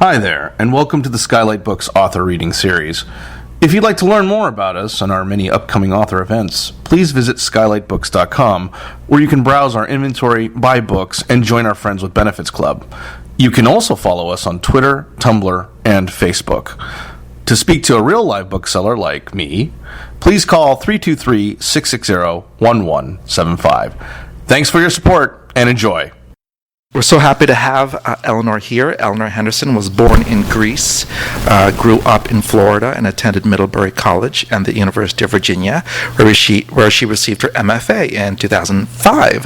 Hi there, and welcome to the Skylight Books author reading series. If you'd like to learn more about us and our many upcoming author events, please visit skylightbooks.com, where you can browse our inventory, buy books, and join our Friends with Benefits Club. You can also follow us on Twitter, Tumblr, and Facebook. To speak to a real live bookseller like me, please call 323-660-1175. Thanks for your support, and enjoy. We're so happy to have Eleanor here. Eleanor Henderson was born in Greece, grew up in Florida, and attended Middlebury College and the University of Virginia, where she received her MFA in 2005.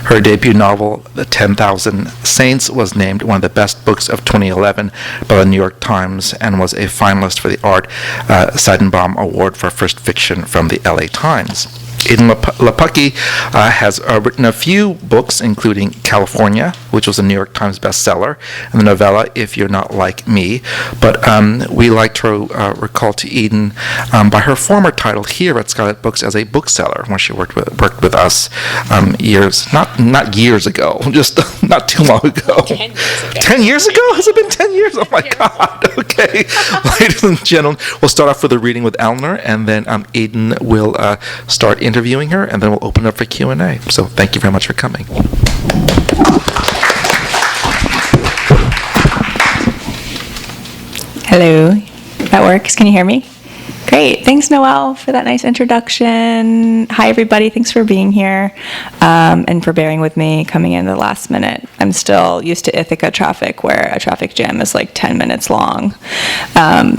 Her debut novel, The 10,000 Saints, was named one of the best books of 2011 by the New York Times and was a finalist for the Art Seidenbaum Award for First Fiction from the LA Times. Edan Lepucki has written a few books, including California, which was a New York Times bestseller, and the novella If You're Not Like Me. But we like to recall to Edan by her former title here at Skylight Books as a bookseller when she worked with us not years ago, just not too long ago. 10 years ago. 10 years ago? Has it been 10 years? Oh my God. Okay. Ladies and gentlemen, we'll start off with a reading with Eleanor, and then Edan will start interviewing her, and then we'll open up for Q&A. So thank you very much for coming. Hello. That works. Can you hear me? Great. Thanks, Noelle, for that nice introduction. Hi, everybody. Thanks for being here and for bearing with me coming in the last minute. I'm still used to Ithaca traffic, where a traffic jam is like 10 minutes long.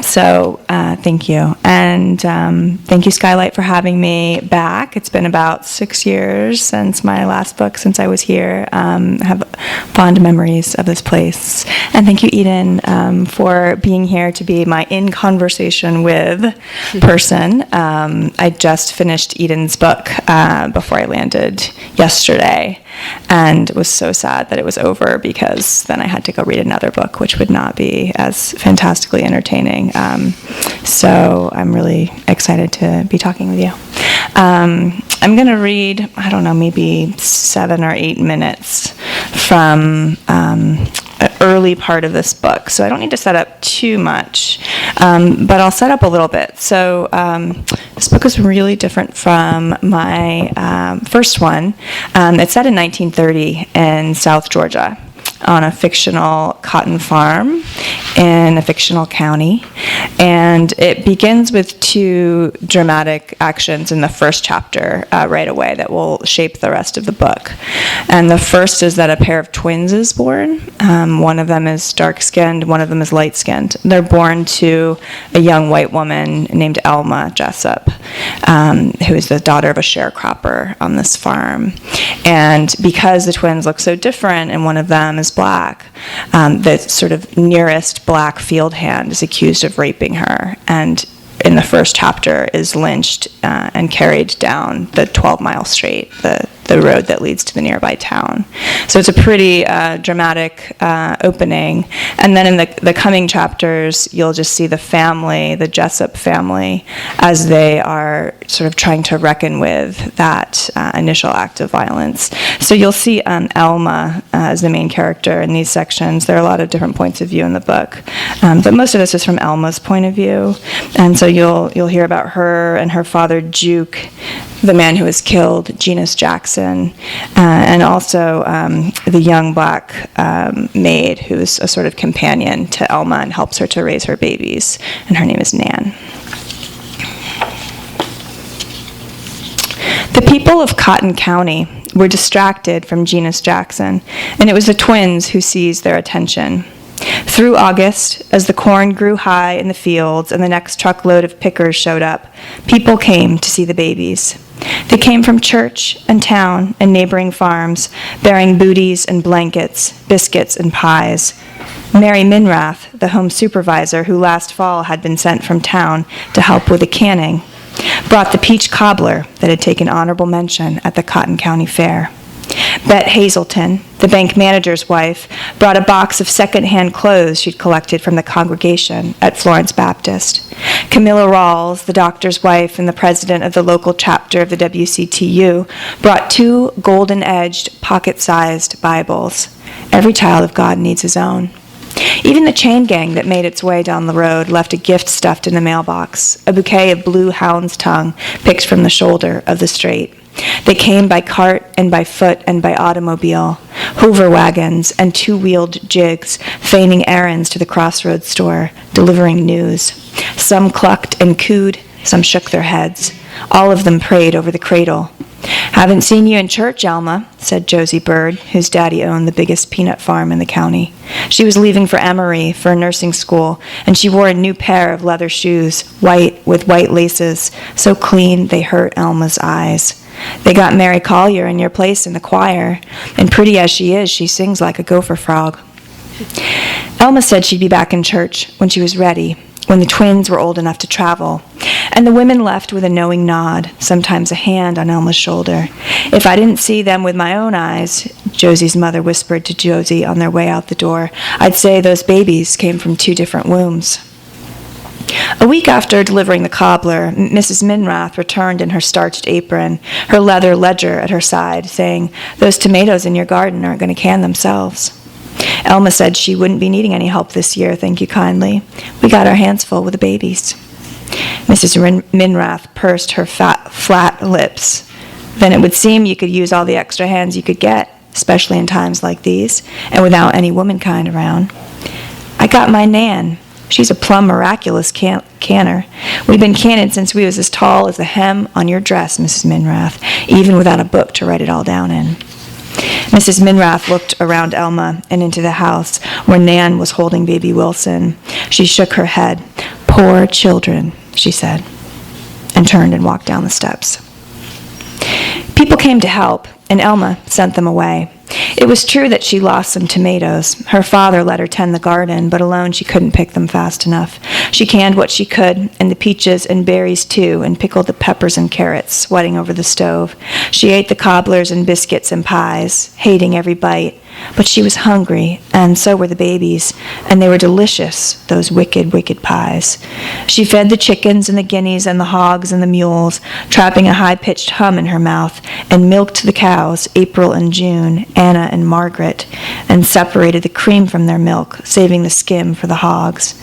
So thank you. And thank you, Skylight, for having me back. It's been about 6 years since my last book, since I was here. I have fond memories of this place. And thank you, Edan, for being here to be my in conversation with person. I just finished Edan's book before I landed yesterday, and was so sad that it was over, because then I had to go read another book, which would not be as fantastically entertaining. So I'm really excited to be talking with you. I'm going to read, I don't know, maybe 7 or 8 minutes from an early part of this book. So I don't need to set up too much, but I'll set up a little bit. So this book is really different from my first one. It's set in 1930 in South Georgia, on a fictional cotton farm in a fictional county. And it begins with 2 dramatic actions in the first chapter right away that will shape the rest of the book. And the first is that a pair of twins is born. One of them is dark-skinned, one of them is light-skinned. They're born to a young white woman named Alma Jessup, who is the daughter of a sharecropper on this farm. And because the twins look so different, and one of them is black, the sort of nearest black field hand is accused of raping her, and in the first chapter is lynched and carried down the 12-mile straight, the road that leads to the nearby town. So it's a pretty dramatic opening. And then in the coming chapters, you'll just see the family, the Jessup family, as they are sort of trying to reckon with that initial act of violence. So you'll see Alma as the main character in these sections. There are a lot of different points of view in the book, but most of this is from Alma's point of view. And so you'll hear about her and her father, Juke, the man who was killed, Genus Jackson, and also the young black maid who's a sort of companion to Alma and helps her to raise her babies, and her name is Nan. The people of Cotton County were distracted from Genus Jackson, and it was the twins who seized their attention. Through August, as the corn grew high in the fields and the next truckload of pickers showed up, people came to see the babies. They came from church and town and neighboring farms, bearing booties and blankets, biscuits and pies. Mary Minrath, the home supervisor who last fall had been sent from town to help with the canning, brought the peach cobbler that had taken honorable mention at the Cotton County Fair. Bet Hazelton, the bank manager's wife, brought a box of second-hand clothes she'd collected from the congregation at Florence Baptist. Camilla Rawls, the doctor's wife and the president of the local chapter of the WCTU, brought 2 golden-edged, pocket-sized Bibles. Every child of God needs his own. Even the chain gang that made its way down the road left a gift stuffed in the mailbox, a bouquet of blue hound's tongue picked from the shoulder of the straight. They came by cart and by foot and by automobile, Hoover wagons and two-wheeled jigs, feigning errands to the crossroads store, delivering news. Some clucked and cooed, some shook their heads. All of them prayed over the cradle. "Haven't seen you in church, Alma," said Josie Bird, whose daddy owned the biggest peanut farm in the county. She was leaving for Emory for nursing school, and she wore a new pair of leather shoes, white with white laces, so clean they hurt Alma's eyes. "They got Mary Collier in your place in the choir, and pretty as she is, she sings like a gopher frog." Alma said she'd be back in church when she was ready, when the twins were old enough to travel, and the women left with a knowing nod, sometimes a hand on Alma's shoulder. "If I didn't see them with my own eyes," Josie's mother whispered to Josie on their way out the door, "I'd say those babies came from 2 different wombs." A week after delivering the cobbler, Mrs. Minrath returned in her starched apron, her leather ledger at her side, saying, "Those tomatoes in your garden aren't going to can themselves." Alma said she wouldn't be needing any help this year, thank you kindly. "We got our hands full with the babies." Mrs. Minrath pursed her flat lips. "Then it would seem you could use all the extra hands you could get, especially in times like these, and without any womankind around." "I got my Nan. She's a plumb miraculous canner. We've been canning since we was as tall as the hem on your dress, Mrs. Minrath, even without a book to write it all down in." Mrs. Minrath looked around Alma and into the house where Nan was holding baby Wilson. She shook her head. "Poor children," she said, and turned and walked down the steps. People came to help, and Alma sent them away. It was true that she lost some tomatoes. Her father let her tend the garden, but alone she couldn't pick them fast enough. She canned what she could, and the peaches and berries too, and pickled the peppers and carrots, sweating over the stove. She ate the cobblers and biscuits and pies, hating every bite. But she was hungry, and so were the babies, and they were delicious, those wicked, wicked pies. She fed the chickens and the guineas and the hogs and the mules, trapping a high-pitched hum in her mouth, and milked the cows, April and June, Anna and Margaret, and separated the cream from their milk, saving the skim for the hogs.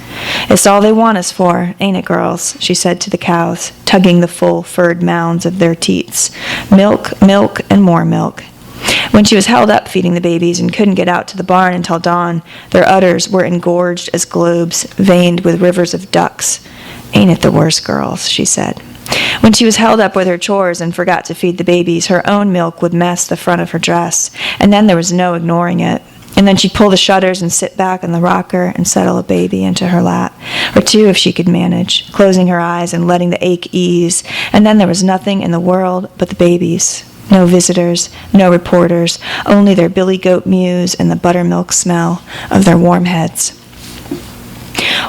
"It's all they want us for, ain't it, girls?" she said to the cows, tugging the full furred mounds of their teats. "Milk, milk, and more milk." When she was held up feeding the babies and couldn't get out to the barn until dawn, their udders were engorged as globes, veined with rivers of ducks. "Ain't it the worst, girls?" she said. When she was held up with her chores and forgot to feed the babies, her own milk would mess the front of her dress, and then there was no ignoring it. And then she'd pull the shutters and sit back in the rocker and settle a baby into her lap, or 2 if she could manage, closing her eyes and letting the ache ease, and then there was nothing in the world but the babies. No visitors, no reporters, only their billy goat mews and the buttermilk smell of their warm heads.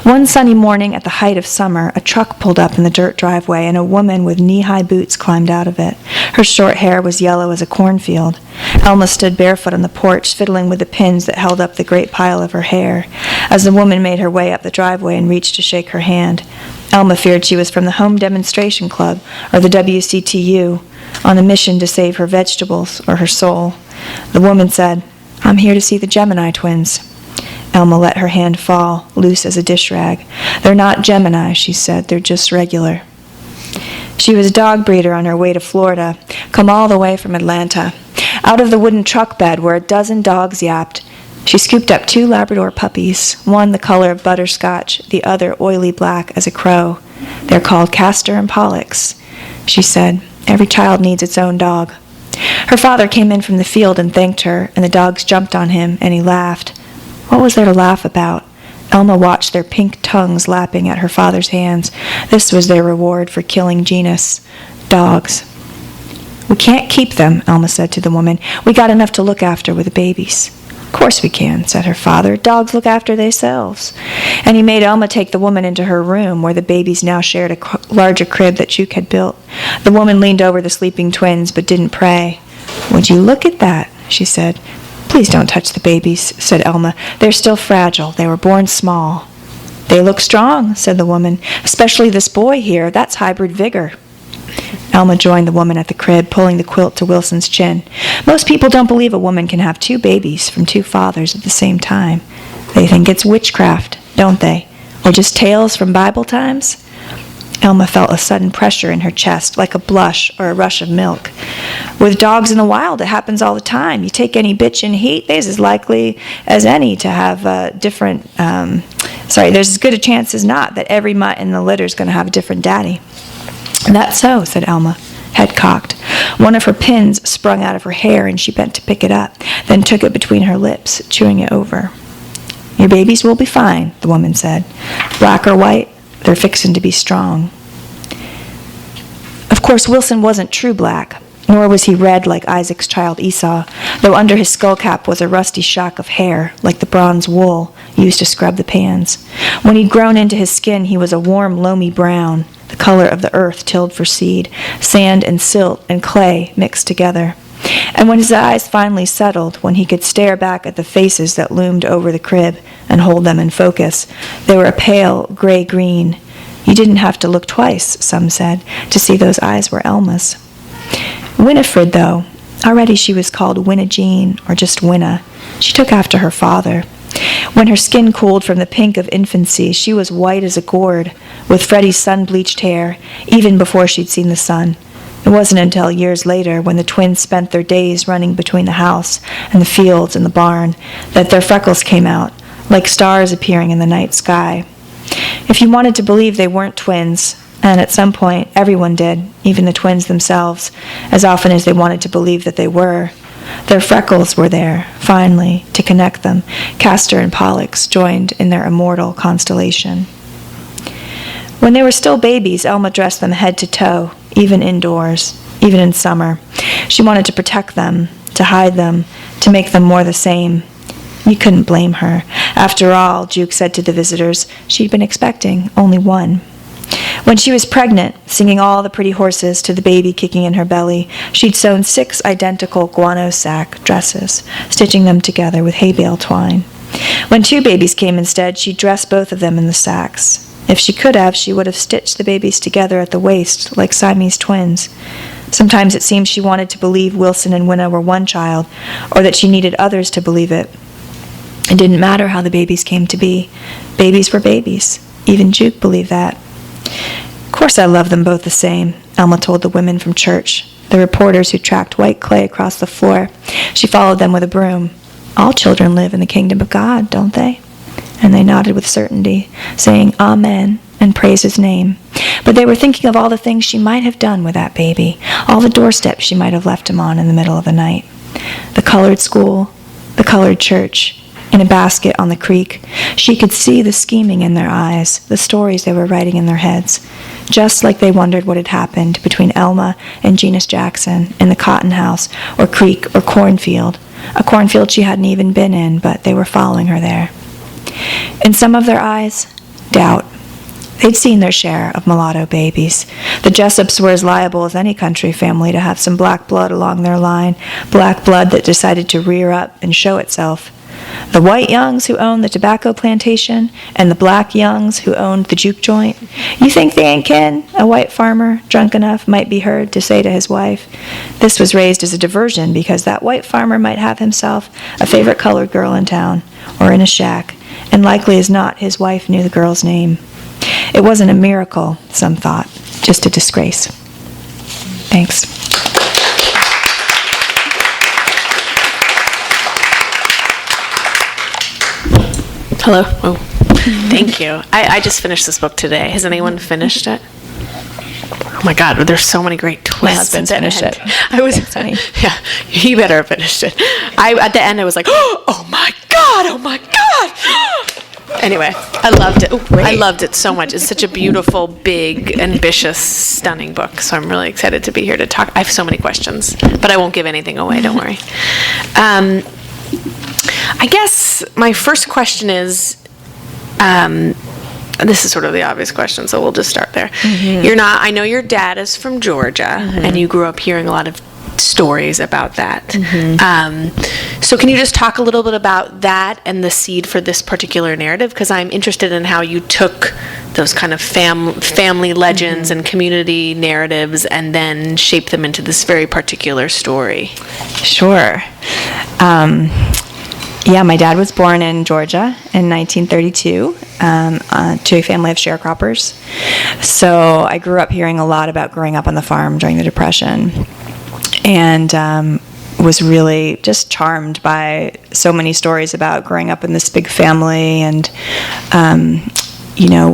One sunny morning at the height of summer, a truck pulled up in the dirt driveway, and a woman with knee-high boots climbed out of it. Her short hair was yellow as a cornfield. Alma stood barefoot on the porch, fiddling with the pins that held up the great pile of her hair. As the woman made her way up the driveway and reached to shake her hand, Alma feared she was from the Home Demonstration Club or the WCTU, on a mission to save her vegetables or her soul. The woman said, "I'm here to see the Gemini twins." Alma let her hand fall, loose as a dish rag. "They're not Gemini," she said. "They're just regular." She was a dog breeder on her way to Florida, come all the way from Atlanta. Out of the wooden truck bed where a dozen dogs yapped, she scooped up 2 Labrador puppies, one the color of butterscotch, the other oily black as a crow. "They're called Castor and Pollux," she said. "Every child needs its own dog." Her father came in from the field and thanked her, and the dogs jumped on him, and he laughed. What was there to laugh about? Alma watched their pink tongues lapping at her father's hands. This was their reward for killing genus. Dogs. "We can't keep them," Alma said to the woman. "We got enough to look after with the babies." "Of course we can," said her father. "Dogs look after themselves." And he made Alma take the woman into her room, where the babies now shared a larger crib that Juke had built. The woman leaned over the sleeping twins, but didn't pray. "Would you look at that?" she said. "Please don't touch the babies," said Alma. "They're still fragile. They were born small." "They look strong," said the woman. "Especially this boy here. That's hybrid vigor." Alma joined the woman at the crib, pulling the quilt to Wilson's chin. "Most people don't believe a woman can have 2 babies from 2 fathers at the same time. They think it's witchcraft, don't they? Or just tales from Bible times? Elma felt a sudden pressure in her chest, like a blush or a rush of milk. With dogs in the wild, it happens all the time. You take any bitch in heat, there's as likely as any to have there's as good a chance as not that every mutt in the litter is going to have a different daddy. That's so, said Elma, head cocked. One of her pins sprung out of her hair, and she bent to pick it up, then took it between her lips, chewing it over. Your babies will be fine, the woman said. Black or white, they're fixin' to be strong. Of course, Wilson wasn't true black, nor was he red like Isaac's child Esau, though under his skullcap was a rusty shock of hair, like the bronze wool used to scrub the pans. When he'd grown into his skin, he was a warm, loamy brown, the color of the earth tilled for seed, sand and silt and clay mixed together. And when his eyes finally settled, when he could stare back at the faces that loomed over the crib and hold them in focus, they were a pale gray-green. You didn't have to look twice, some said, to see those eyes were Elma's. Winifred, though, already she was called Winna Jean, or just Winna. She took after her father. When her skin cooled from the pink of infancy, she was white as a gourd, with Freddie's sun-bleached hair, even before she'd seen the sun. It wasn't until years later, when the twins spent their days running between the house and the fields and the barn, that their freckles came out, like stars appearing in the night sky. If you wanted to believe they weren't twins, and at some point everyone did, even the twins themselves, as often as they wanted to believe that they were, their freckles were there, finally, to connect them, Castor and Pollux joined in their immortal constellation. When they were still babies, Elma dressed them head to toe, even indoors, even in summer. She wanted to protect them, to hide them, to make them more the same. You couldn't blame her. After all, Juke said to the visitors, she'd been expecting only one. When she was pregnant, singing all the pretty horses to the baby kicking in her belly, she'd sewn 6 identical guano sack dresses, stitching them together with hay bale twine. When 2 babies came instead, she'd dressed both of them in the sacks. If she could have, she would have stitched the babies together at the waist, like Siamese twins. Sometimes it seemed she wanted to believe Wilson and Winna were one child, or that she needed others to believe it. It didn't matter how the babies came to be. Babies were babies. Even Juke believed that. Of course I love them both the same, Elma told the women from church, the reporters who tracked white clay across the floor. She followed them with a broom. All children live in the kingdom of God, don't they? And they nodded with certainty, saying Amen and praise his name. But they were thinking of all the things she might have done with that baby, all the doorsteps she might have left him on in the middle of the night. The colored school, the colored church, in a basket on the creek. She could see the scheming in their eyes, the stories they were writing in their heads, just like they wondered what had happened between Elma and Genus Jackson in the cotton house or creek or cornfield, a cornfield she hadn't even been in, but they were following her there. In some of their eyes, doubt. They'd seen their share of mulatto babies. The Jessops were as liable as any country family to have some black blood along their line, black blood that decided to rear up and show itself. The white Youngs who owned the tobacco plantation and the black Youngs who owned the juke joint. You think they ain't kin? A white farmer, drunk enough, might be heard to say to his wife. This was raised as a diversion because that white farmer might have himself a favorite colored girl in town or in a shack, and likely as not his wife knew the girl's name. It wasn't a miracle, some thought, just a disgrace. Thanks. Hello. Oh, thank you. I just finished this book today. Has anyone finished it? Oh my God, there's so many great twists. My husband finished it. I was, yeah, he better have finished it. At the end, I was like, oh my God, oh my God. Anyway, I loved it. I loved it so much. It's such a beautiful, big, ambitious, stunning book. So I'm really excited to be here to talk. I have so many questions, but I won't give anything away. Don't worry. I guess my first question is, this is sort of the obvious question, so we'll just start there. Mm-hmm. I know your dad is from Georgia, mm-hmm. and you grew up hearing a lot of stories about that. Mm-hmm. So can you just talk a little bit about that and the seed for this particular narrative? Because I'm interested in how you took those kind of family legends mm-hmm. and community narratives and then shaped them into this very particular story. Sure. Yeah, my dad was born in Georgia in 1932 to a family of sharecroppers. So I grew up hearing a lot about growing up on the farm during the Depression, and was really just charmed by so many stories about growing up in this big family and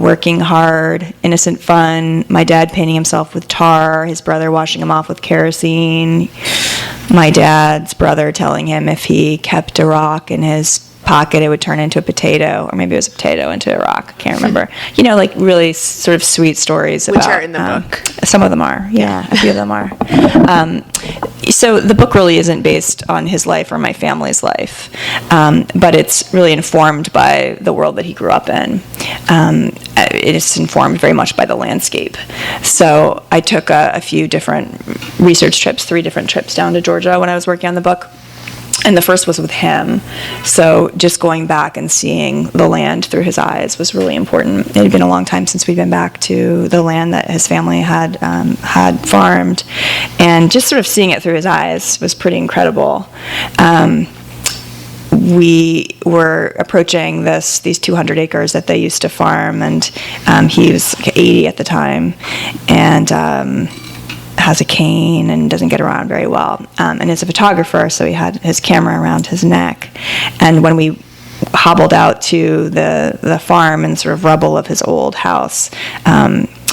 working hard, innocent fun. My dad painting himself with tar, his brother washing him off with kerosene, my dad's brother telling him if he kept a rock in his pocket, it would turn into a potato, or maybe it was a potato into a rock. I can't remember. Really sort of sweet stories about... Which are in the book. Some of them are, yeah. A few of them are. So the book really isn't based on his life or my family's life, but it's really informed by the world that he grew up in. It's informed very much by the landscape. So I took a few different research trips, 3 different trips down to Georgia when I was working on the book. And the first was with him. So just going back and seeing the land through his eyes was really important. It had been a long time since we'd been back to the land that his family had farmed. And just sort of seeing it through his eyes was pretty incredible. We were approaching these 200 acres that they used to farm, and he was 80 at the time, and has a cane and doesn't get around very well, and is a photographer, so he had his camera around his neck. And when we hobbled out to the farm and sort of rubble of his old house,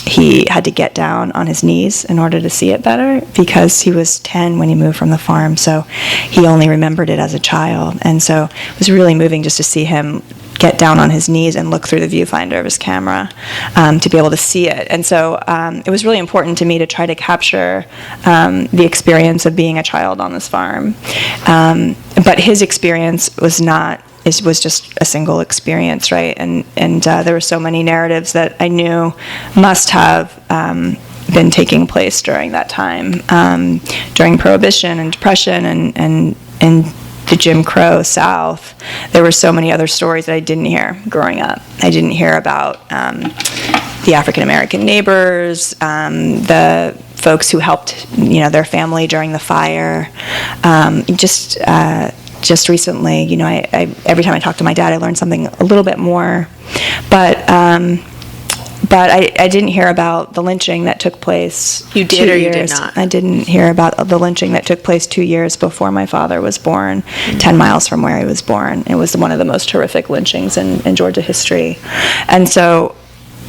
he had to get down on his knees in order to see it better, because he was 10 when he moved from the farm, so he only remembered it as a child. And so it was really moving just to see him get down on his knees and look through the viewfinder of his camera to be able to see it. And so it was really important to me to try to capture the experience of being a child on this farm. But his experience was not... It was just a single experience, right? And there were so many narratives that I knew must have been taking place during that time, during Prohibition and Depression and the Jim Crow South. There were so many other stories that I didn't hear growing up. I didn't hear about the African American neighbors, the folks who helped, their family during the fire. Just recently, I every time I talk to my dad, I learn something a little bit more. But I didn't hear about the lynching that took place. You did or you did not? I didn't hear about the lynching that took place 2 years before my father was born, 10 miles from where he was born. It was one of the most horrific lynchings in Georgia history. And so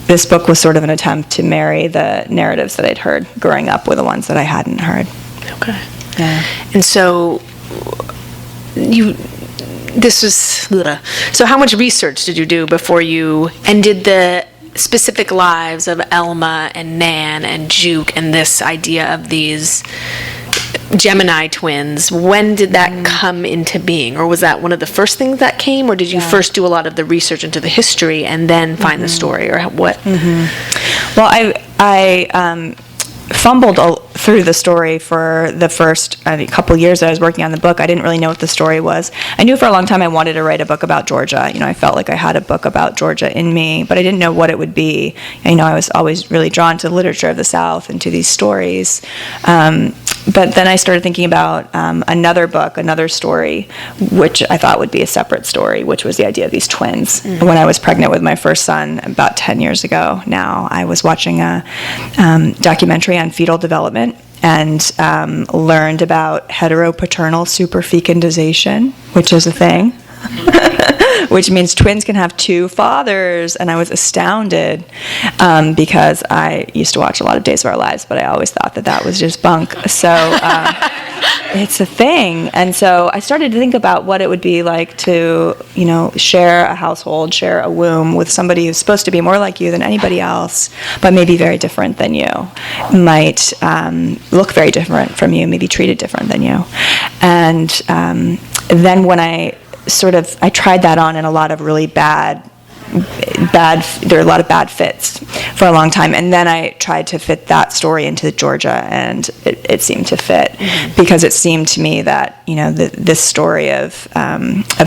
this book was sort of an attempt to marry the narratives that I'd heard growing up with the ones that I hadn't heard. Okay. Yeah. And so... So how much research did you do before and did the specific lives of Elma and Nan and Juke and this idea of these Gemini twins, when did that come into being? Or was that one of the first things that came? Or did you first do a lot of the research into the history and then find the story? Or what? Well, I fumbled through the story for the first couple years that I was working on the book. I didn't really know what the story was. I knew for a long time I wanted to write a book about Georgia. I felt like I had a book about Georgia in me, but I didn't know what it would be. I was always really drawn to the literature of the South and to these stories. But then I started thinking about another book, another story, which I thought would be a separate story, which was the idea of these twins. When I was pregnant with my first son about 10 years ago now, I was watching a documentary on fetal development and learned about heteropaternal superfecundization, which is a thing, which means twins can have 2 fathers. And I was astounded because I used to watch a lot of Days of Our Lives, but I always thought that was just bunk. So it's a thing. And so I started to think about what it would be like to, share a household, share a womb with somebody who's supposed to be more like you than anybody else, but maybe very different than you, might look very different from you, maybe treated different than you. And then when I tried that on in a lot of really bad, there were a lot of bad fits for a long time. And then I tried to fit that story into Georgia, and it seemed to fit because it seemed to me that, this story of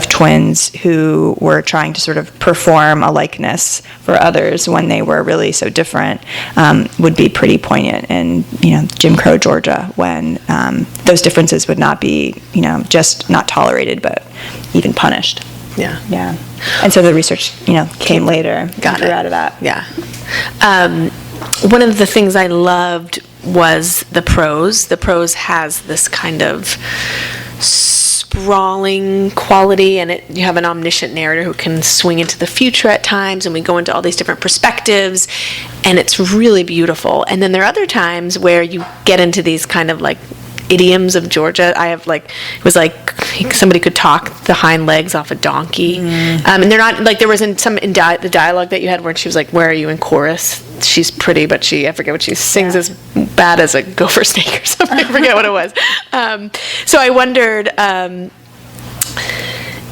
twins who were trying to sort of perform a likeness for others when they were really so different would be pretty poignant in, Jim Crow Georgia, when those differences would not be, just not tolerated, but, even punished. Yeah. Yeah. And so the research, came later. Got it. Out of that. Yeah. One of the things I loved was the prose. The prose has this kind of sprawling quality, and you have an omniscient narrator who can swing into the future at times, and we go into all these different perspectives, and it's really beautiful. And then there are other times where you get into these kind of like idioms of Georgia. I have it was like somebody could talk the hind legs off a donkey. And they're not, like there was in the dialogue that you had where she was like, where are you in chorus? She's pretty, but I forget what she sings as bad as a gopher snake or something. I forget what it was. So I wondered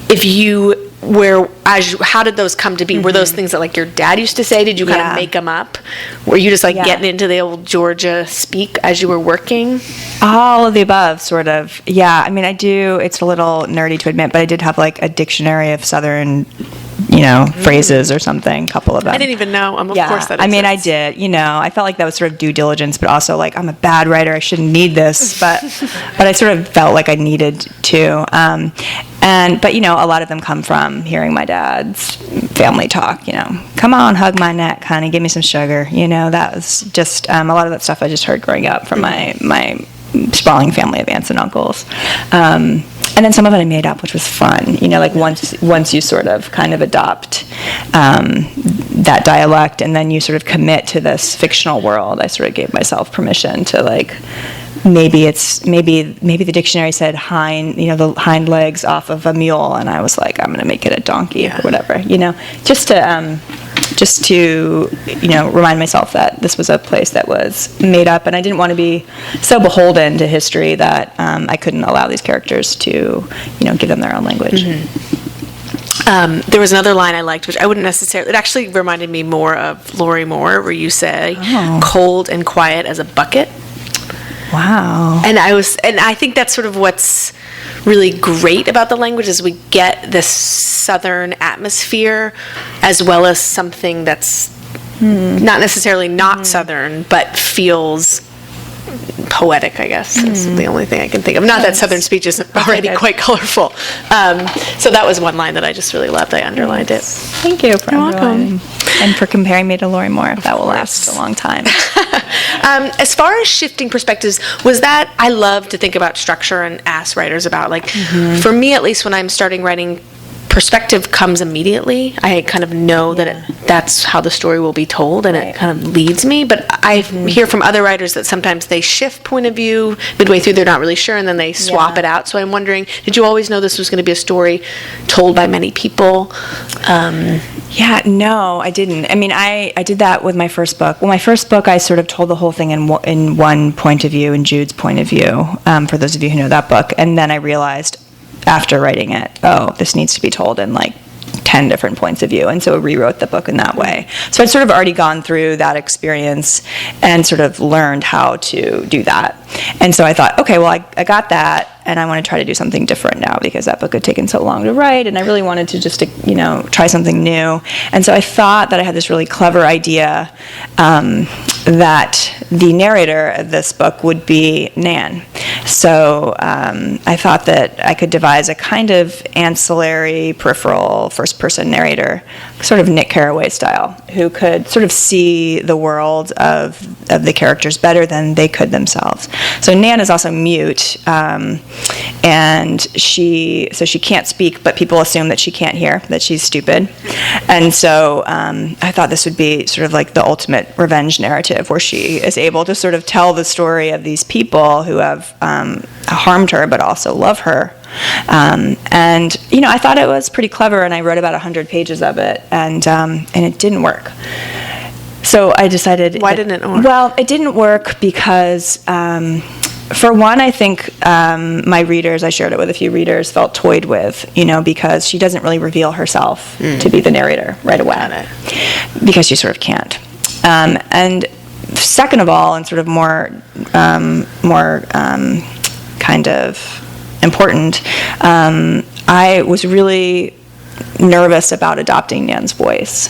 if you how did those come to be? Were those things that like your dad used to say? Did you kind of make them up? Were you just like getting into the old Georgia speak as you were working? All of the above, sort of. Yeah, I mean, I do. It's a little nerdy to admit, but I did have like a dictionary of Southern, phrases or something. A couple of them. I didn't even know. Of course that exists. I mean, I did. I felt like that was sort of due diligence, but also like I'm a bad writer. I shouldn't need this, but I sort of felt like I needed to. But a lot of them come from hearing my dad's family talk. Come on, hug my neck, honey, give me some sugar. That was just a lot of that stuff I just heard growing up from my sprawling family of aunts and uncles. And then some of it I made up, which was fun. Like once you sort of kind of adopt that dialect, and then you sort of commit to this fictional world, I sort of gave myself permission to like. Maybe the dictionary said the hind legs off of a mule, and I was like, I'm going to make it a donkey or whatever, just to remind myself that this was a place that was made up, and I didn't want to be so beholden to history that I couldn't allow these characters to give them their own language. There was another line I liked, which I wouldn't necessarily. It actually reminded me more of Lori Moore, where you say, "Cold and quiet as a bucket." Wow. And I think that's sort of what's really great about the language is we get this Southern atmosphere as well as something that's not necessarily not Southern, but feels poetic, I guess, is the only thing I can think of. Not that Southern speech isn't already quite colorful. So that was one line that I just really loved. I underlined it. Thank you for underlining. And for comparing me to Lori Moore. That will last a long time. As far as shifting perspectives, was that, I love to think about structure and ask writers about, like, for me at least when I'm starting writing, perspective comes immediately. I kind of know that that's how the story will be told, and it kind of leads me. But I hear from other writers that sometimes they shift point of view midway through, they're not really sure, and then they swap it out. So I'm wondering, did you always know this was going to be a story told by many people? No, I didn't. I mean, I did that with my first book. Well, my first book, I sort of told the whole thing in one point of view, in Jude's point of view, for those of you who know that book. And then I realized after writing it, this needs to be told in like 10 different points of view, and so I rewrote the book in that way. So I'd sort of already gone through that experience and sort of learned how to do that. And so I thought, okay, well, I got that, and I want to try to do something different now because that book had taken so long to write, and I really wanted to just, try something new. And so I thought that I had this really clever idea that the narrator of this book would be Nan. So I thought that I could devise a kind of ancillary, peripheral, first-person narrator, sort of Nick Carraway style, who could sort of see the world of the characters better than they could themselves. So Nan is also mute, and she can't speak, but people assume that she can't hear, that she's stupid. And so I thought this would be sort of like the ultimate revenge narrative, where she is able to sort of tell the story of these people who have harmed her but also love her. And I thought it was pretty clever, and I wrote about 100 pages of it, and it didn't work. So I decided... Why didn't it work? Well, it didn't work because, for one, I think my readers, I shared it with a few readers, felt toyed with, because she doesn't really reveal herself to be the narrator right away. Because she sort of can't. And second of all, and sort of more kind of important, I was really nervous about adopting Nan's voice,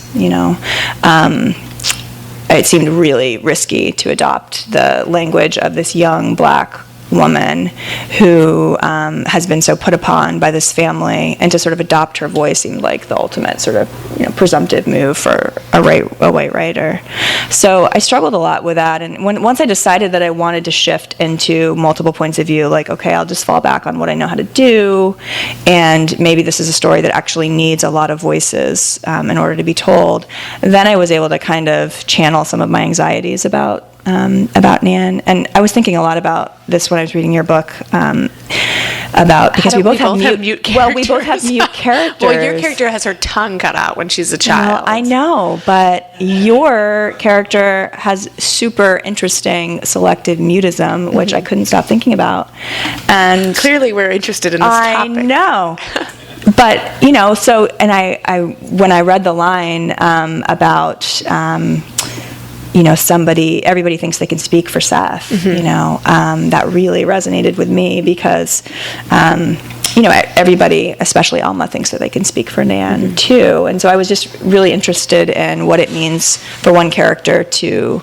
It seemed really risky to adopt the language of this young black woman who has been so put upon by this family, and to sort of adopt her voice seemed like the ultimate sort of presumptive move for a white writer. So I struggled a lot with that, and once I decided that I wanted to shift into multiple points of view, like, okay, I'll just fall back on what I know how to do, and maybe this is a story that actually needs a lot of voices in order to be told, then I was able to kind of channel some of my anxieties about Nan. And I was thinking a lot about this when I was reading your book, because we both have mute characters. Well, we both have mute characters. Well, your character has her tongue cut out when she's a child. Well, I know, but your character has super interesting selective mutism, which I couldn't stop thinking about. And clearly we're interested in this topic. I know. But, so, and I when I read the line about everybody thinks they can speak for Seth, that really resonated with me because, everybody, especially Alma, thinks that they can speak for Nan too. And so I was just really interested in what it means for one character to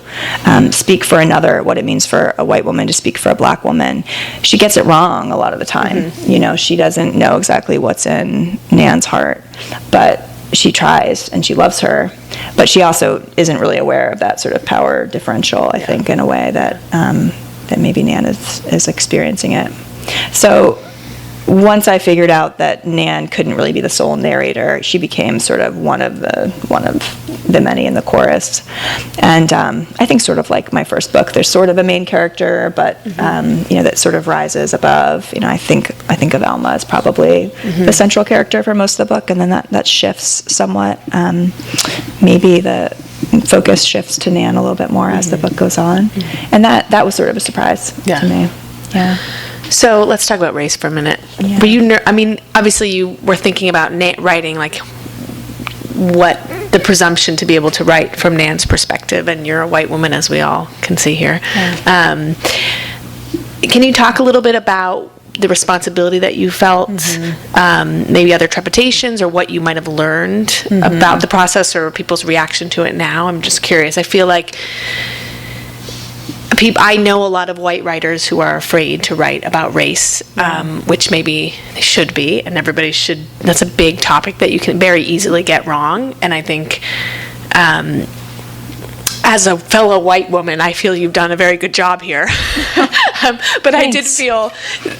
speak for another, what it means for a white woman to speak for a black woman. She gets it wrong a lot of the time. She doesn't know exactly what's in Nan's heart, but she tries and she loves her, but she also isn't really aware of that sort of power differential, I think, in a way that that maybe Nan is experiencing it. So once I figured out that Nan couldn't really be the sole narrator, she became sort of one of the many in the chorus. And I think sort of like my first book, there's sort of a main character, but that sort of rises above. I think of Alma as probably the central character for most of the book, and then that shifts somewhat. Maybe the focus shifts to Nan a little bit more as the book goes on, and that was sort of a surprise to me. Yeah. So let's talk about race for a minute. Yeah. Were you? Obviously you were thinking about writing, like what the presumption to be able to write from Nan's perspective, and you're a white woman, as we all can see here. Yeah. Can you talk a little bit about the responsibility that you felt, maybe other trepidations, or what you might have learned about the process, or people's reaction to it now? I'm just curious. I feel like I know a lot of white writers who are afraid to write about race, which maybe they should be, and everybody should. That's a big topic that you can very easily get wrong, and I think as a fellow white woman, I feel you've done a very good job here. But I did feel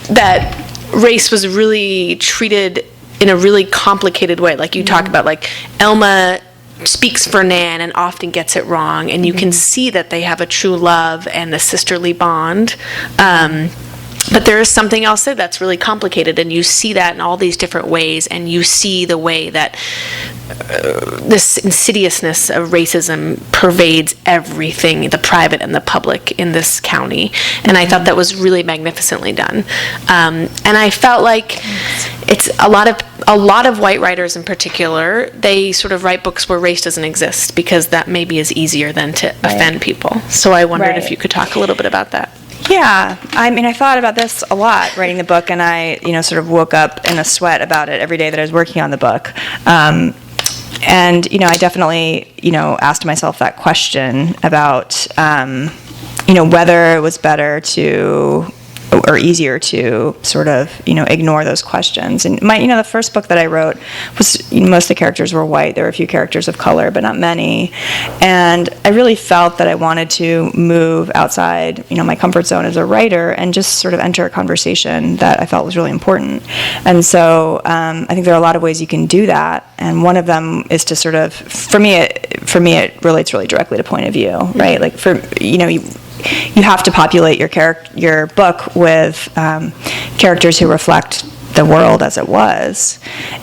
that race was really treated in a really complicated way. Like you talk about, like Elma speaks for Nan and often gets it wrong, and you can see that they have a true love and a sisterly bond. But there is something else there that's really complicated, and you see that in all these different ways, and you see the way that this insidiousness of racism pervades everything, the private and the public, in this county. And I thought that was really magnificently done. And I felt like it's a lot of white writers in particular, they sort of write books where race doesn't exist, because that maybe is easier than to offend people. So I wondered if you could talk a little bit about that. Yeah, I thought about this a lot writing the book, and I, sort of woke up in a sweat about it every day that I was working on the book. And, I definitely, asked myself that question about, whether it was better to, or easier to sort of, ignore those questions. And the first book that I wrote was, most of the characters were white. There were a few characters of color, but not many. And I really felt that I wanted to move outside, my comfort zone as a writer, and just sort of enter a conversation that I felt was really important. And so I think there are a lot of ways you can do that. And one of them is to sort of, for me, it relates really directly to point of view, right? Like you have to populate your book with characters who reflect the world as it was.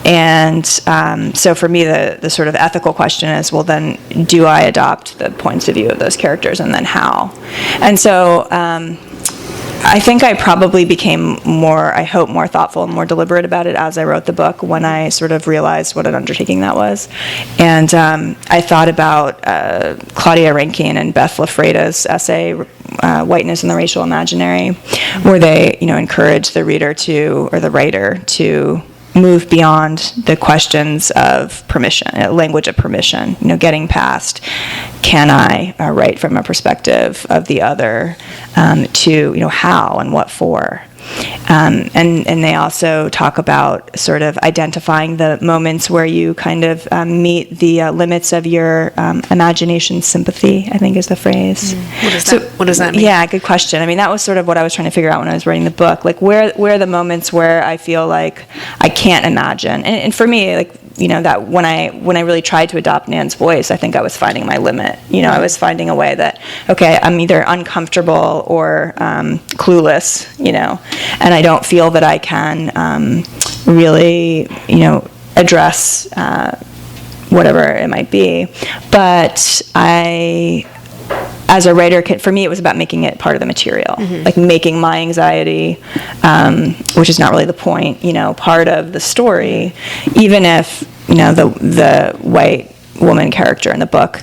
And so for me, the sort of ethical question is, well, then do I adopt the points of view of those characters, and then how? And so I think I probably became more thoughtful and more deliberate about it as I wrote the book, when I sort of realized what an undertaking that was. And I thought about Claudia Rankine and Beth Lafreda's essay, Whiteness and the Racial Imaginary, where they, encourage the reader to, or the writer to, move beyond the questions of permission, language of permission, getting past, can I write from a perspective of the other, to, how and what for. And they also talk about sort of identifying the moments where you kind of meet the limits of your imagination sympathy, I think is the phrase. What does that mean? Yeah, good question. I mean, that was sort of what I was trying to figure out when I was writing the book. Like, where are the moments where I feel like I can't imagine? And for me, like, that when I really tried to adopt Nan's voice, I think I was finding my limit. I was finding a way that, okay, I'm either uncomfortable or clueless, and I don't feel that I can really, address whatever it might be. But as a writer, for me, it was about making it part of the material, like making my anxiety, which is not really the point, part of the story, even if, the white woman character in the book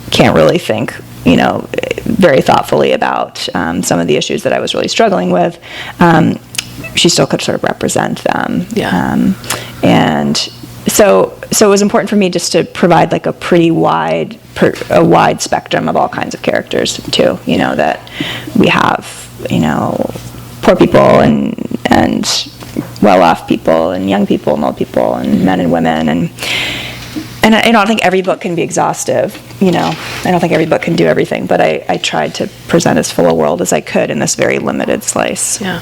can't really think, very thoughtfully about some of the issues that I was really struggling with. She still could sort of represent them. Yeah. And so it was important for me just to provide like a pretty wide spectrum of all kinds of characters too. That we have, poor people and well-off people and young people and old people and men and women and I don't think every book can be exhaustive. I don't think every book can do everything, but I tried to present as full a world as I could in this very limited slice. Yeah.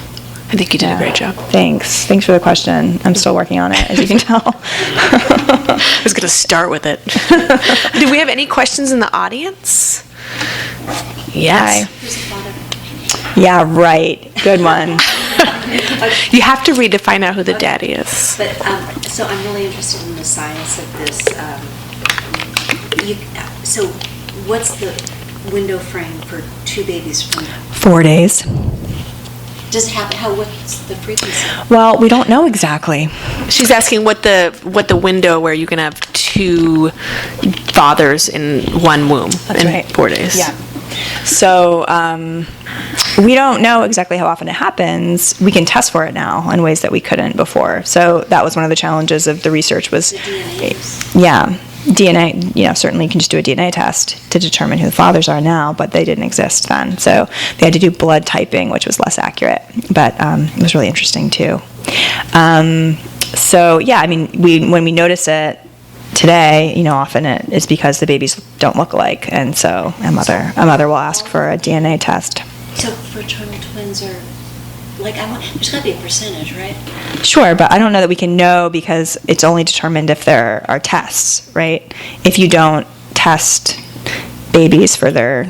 I think you did a great job. Thanks for the question. I'm still working on it, as you can tell. I was going to start with it. Do we have any questions in the audience? Yes. Yeah, right. Good one. You have to read to find out who the daddy is. But so I'm really interested in the science of this. So what's the window frame for two babies from? 4 days. Does it have what's the frequency? Well, we don't know exactly. She's asking what the window where you can have two fathers in one womb in right. 4 days. Yeah. So we don't know exactly how often it happens. We can test for it now in ways that we couldn't before. So that was one of the challenges of the research was, The DNA. yeah, DNA, certainly you can just do a DNA test to determine who the fathers are now, but they didn't exist then. So they had to do blood typing, which was less accurate, but it was really interesting too. So yeah, I mean, when we notice it today, often it is because the babies don't look alike, and so a mother will ask for a DNA test. So fraternal twins are there's got to be a percentage, right? Sure, but I don't know that we can know because it's only determined if there are tests, right? If you don't test babies for their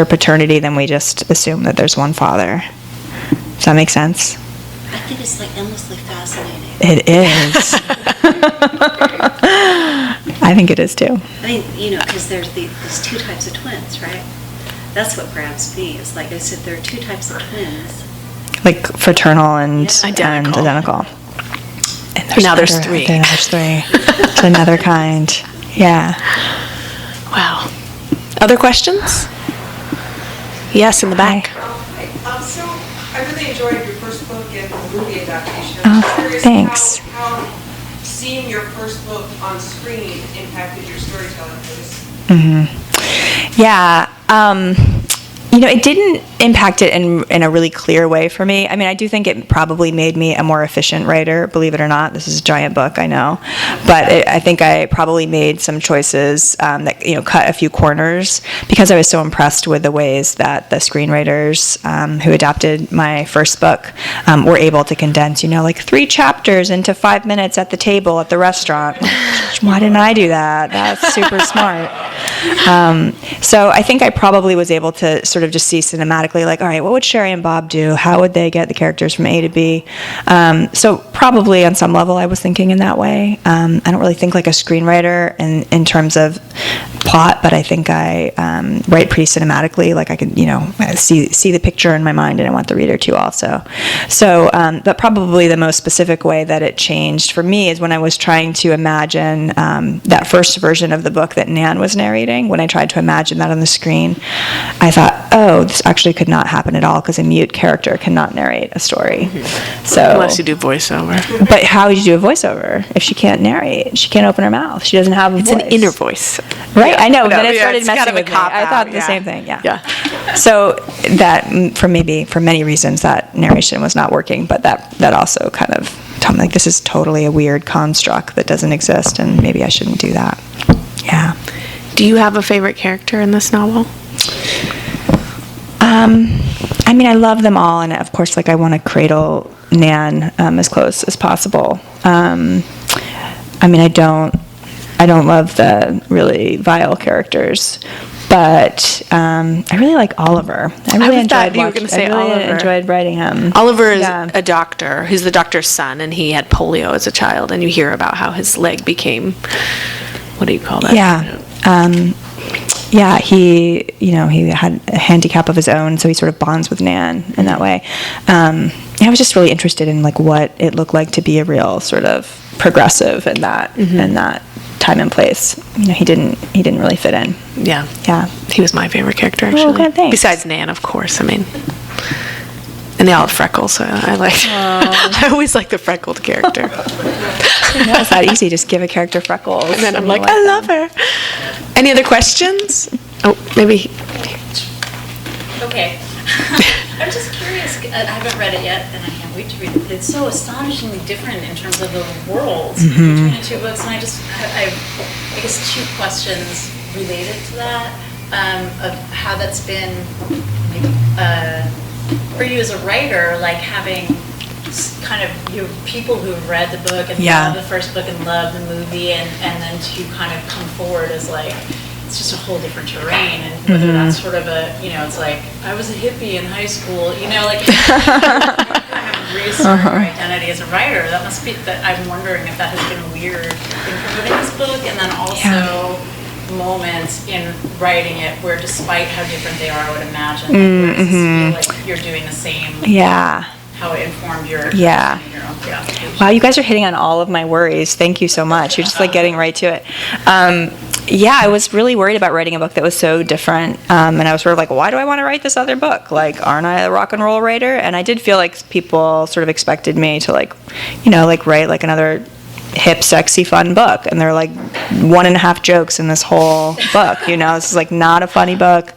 paternity, then we just assume that there's one father. Does that make sense? I think it's endlessly fascinating. It is. I think it is too. I mean, because there's these two types of twins, right? That's what grabs me. It's like I said, there are two types of twins. Like fraternal and Identical. And now there's three. There's three. It's another kind. Yeah. Wow. Other questions? Yes, in the back. So I really enjoyed your first book and the movie adaptation. Oh, I'm curious thanks. how seeing your first book on screen impacted your storytelling for this. Mm-hmm. Yeah. It didn't impact it in a really clear way for me. I mean, I do think it probably made me a more efficient writer, believe it or not. This is a giant book, I know. But I think I probably made some choices that, cut a few corners because I was so impressed with the ways that the screenwriters who adapted my first book were able to condense, 3 chapters into 5 minutes at the table at the restaurant. Why didn't I do that? That's super smart. So I think I probably was able to sort of just see cinematically, all right, what would Sherry and Bob do? How would they get the characters from A to B? So probably on some level I was thinking in that way. I don't really think like a screenwriter in terms of plot, but I think I write pretty cinematically. Like I can, see the picture in my mind, and I want the reader to also. So, but probably the most specific way that it changed for me is when I was trying to imagine that first version of the book that Nan was narrating. When I tried to imagine that on the screen, I thought, oh, this actually could not happen at all because a mute character cannot narrate a story. So, Unless you do voiceover. but how would you do a voiceover if she can't narrate? She can't open her mouth. She doesn't have a It's voice. an inner voice. Right, I know. No, Then it yeah, started it's kind messing of a with me. I cop-out, thought the yeah. same thing. Yeah. Yeah. So that for many reasons that narration was not working, but that also kind of told me like this is totally a weird construct that doesn't exist, and maybe I shouldn't do that. Yeah. Do you have a favorite character in this novel? I mean, I love them all, and of course, like I want to cradle Nan as close as possible. I mean, I don't love the really vile characters, but I really like Oliver. I really thought you were going to say Oliver. enjoyed writing him. Oliver is Yeah. a doctor. He's the doctor's son, and he had polio as a child. And you hear about how his leg became, what do you call that? Yeah, he had a handicap of his own, so he sort of bonds with Nan in that way. I was just really interested in like what it looked like to be a real sort of progressive in that time and place. He didn't really fit in. Yeah. Yeah. He was my favorite character, actually. good, thanks. Besides Nan, of course. I mean, and they all have freckles, so I like. I always like the freckled character. It's that easy. Just give a character freckles. And then I'm you like, like I love her. Any other questions? Oh, maybe. Okay. I'm just curious. I haven't read it yet, and I can't wait to read it. It's so astonishingly different in terms of the worlds between the two books, and I guess two questions related to that, of how that's been for you as a writer, like having kind of your people who have read the book and love the first book and love the movie, and then to kind of come forward as like, it's just a whole different terrain, and whether that's sort of it's like, I was a hippie in high school, like kind of reassert your identity as a writer. That must be, that I'm wondering if that has been weird in promoting this book, and then also moments in writing it where despite how different they are, I would imagine, where does this feel like you're doing the same, how it informed your own preoccupation. Wow, you guys are hitting on all of my worries. Thank you so much. You're just like getting right to it. I was really worried about writing a book that was so different, and I was sort of like, why do I want to write this other book? Like, aren't I a rock and roll writer? And I did feel like people sort of expected me to like write like another hip, sexy, fun book, and there are like 1.5 jokes in this whole book. This is like not a funny book,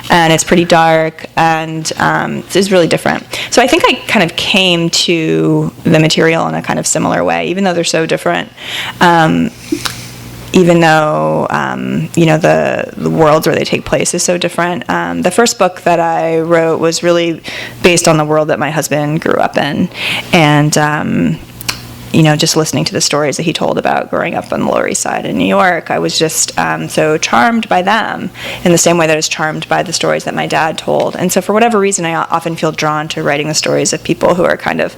and it's pretty dark, and it's really different. So I think I kind of came to the material in a kind of similar way, even though they're so different. Even though the worlds where they take place is so different. The first book that I wrote was really based on the world that my husband grew up in, and just listening to the stories that he told about growing up on the Lower East Side in New York, I was just so charmed by them in the same way that I was charmed by the stories that my dad told. And so for whatever reason, I often feel drawn to writing the stories of people who are kind of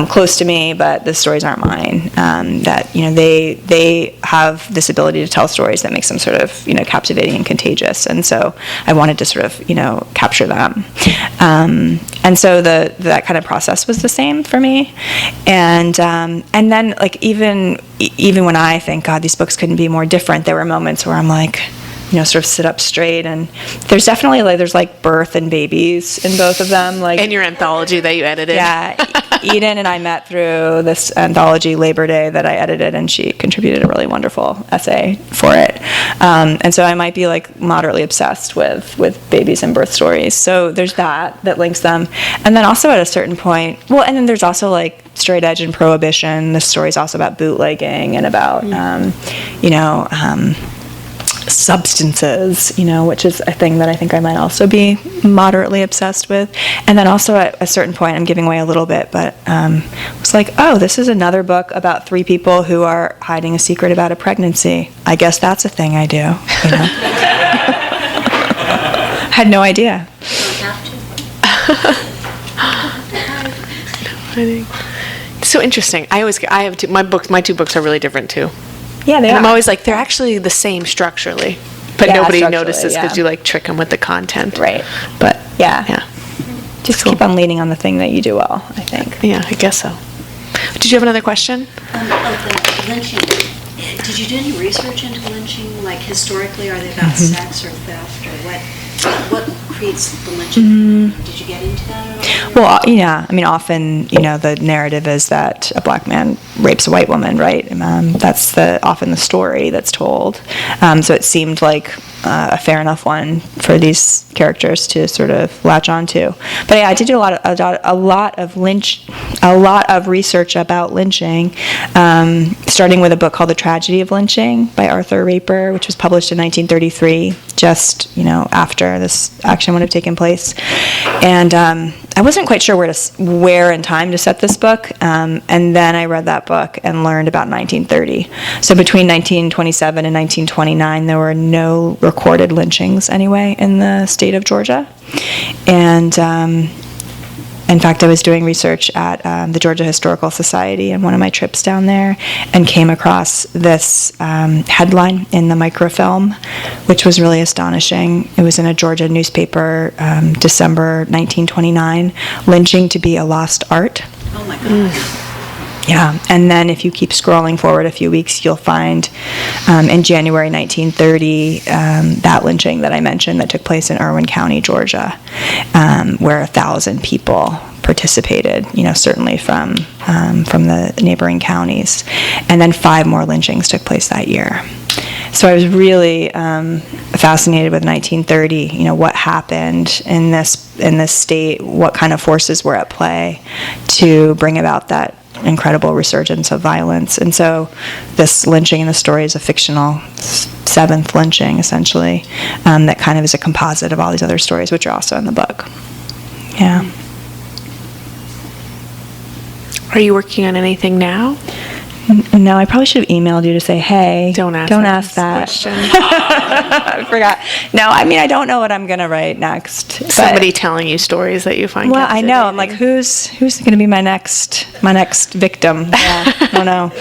close to me, but the stories aren't mine. That they have this ability to tell stories that makes them sort of captivating and contagious. And so I wanted to sort of capture them. And so that kind of process was the same for me. And then, like, even when I think, God, these books couldn't be more different, there were moments where I'm like, sort of sit up straight. And there's definitely there's birth and babies in both of them. Like in your anthology that you edited. Yeah, Edan and I met through this anthology Labor Day that I edited, and she contributed a really wonderful essay for it. And so I might be moderately obsessed with babies and birth stories. So there's that links them. And then also at a certain point, and then there's also straight edge and prohibition. This story is also about bootlegging and about substances, which is a thing that I think I might also be moderately obsessed with. And then also at a certain point, I'm giving away a little bit, but it's like, oh, this is another book about 3 people who are hiding a secret about a pregnancy. I guess that's a thing I do. Had no idea. Don't have to. So interesting. I have my 2 books are really different too. Yeah, they And are. I'm always like, they're actually the same structurally, but Yeah, nobody structurally, notices because you trick them with the content. Right. But Yeah. Just Cool. keep on leaning on the thing that you do well, I think. yeah, I guess so. Did you have another question? The lynching. Did you do any research into lynching? Like historically, are they about sex or theft or what creates the lynching? Did you get into that at all? Well, yeah. I mean, often, the narrative is that a black man rapes a white woman, right? That's often the story that's told. So it seemed like a fair enough one for these characters to sort of latch onto. But yeah, I did do a lot of research about lynching, starting with a book called The Tragedy of Lynching by Arthur Raper, which was published in 1933, just after this action would have taken place. And I wasn't quite sure where in time to set this book, and then I read that book and learned about 1930. So between 1927 and 1929, there were no recorded lynchings anyway in the state of Georgia. And in fact, I was doing research at the Georgia Historical Society in one of my trips down there and came across this headline in the microfilm, which was really astonishing. It was in a Georgia newspaper, December 1929, "Lynching to be a lost art." Oh my God. Yeah, and then if you keep scrolling forward a few weeks, you'll find in January 1930 that lynching that I mentioned that took place in Irwin County, Georgia, where 1,000 people participated. Certainly from the neighboring counties, and then 5 more lynchings took place that year. So I was really fascinated with 1930. What happened in this state? What kind of forces were at play to bring about that incredible resurgence of violence? And so this lynching in the story is a fictional 7th lynching, essentially, that kind of is a composite of all these other stories, which are also in the book. Yeah. Are you working on anything now? No, I probably should have emailed you to say, hey, Don't ask that that. I forgot. No, I mean, I don't know what I'm going to write next. but- Somebody telling you stories that you find Well, I know. I'm like, captivating. who's going to be my next victim? Yeah, I don't know.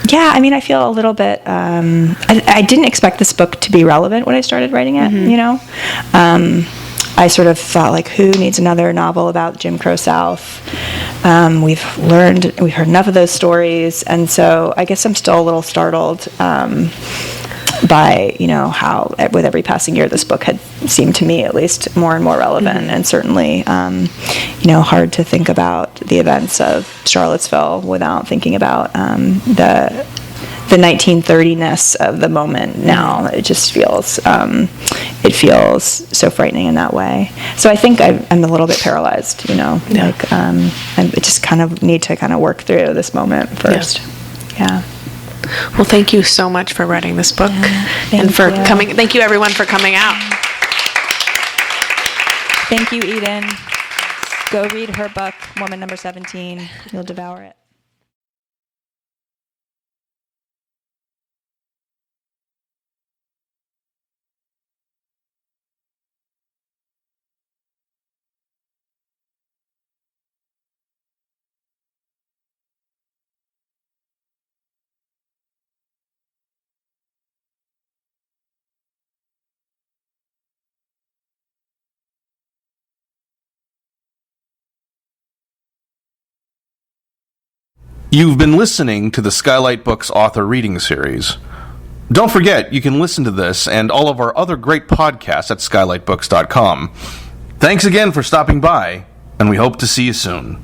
Yeah, I mean, I feel a little bit. I didn't expect this book to be relevant when I started writing it. I sort of thought, like, who needs another novel about Jim Crow South? We've heard enough of those stories, and so I guess I'm still a little startled by how with every passing year this book had seemed to me at least more and more relevant, and certainly hard to think about the events of Charlottesville without thinking about the 1930-ness of the moment now. It just feels so frightening in that way. So I think I'm a little bit paralyzed, I just kind of need to work through this moment first. Yeah. Well, thank you so much for writing this book Thank for you. coming. Thank you, everyone, for coming out. Thank you, Edan. Go read her book, Woman Number 17. You'll devour it. You've been listening to the Skylight Books author reading series. Don't forget, you can listen to this and all of our other great podcasts at skylightbooks.com. Thanks again for stopping by, and we hope to see you soon.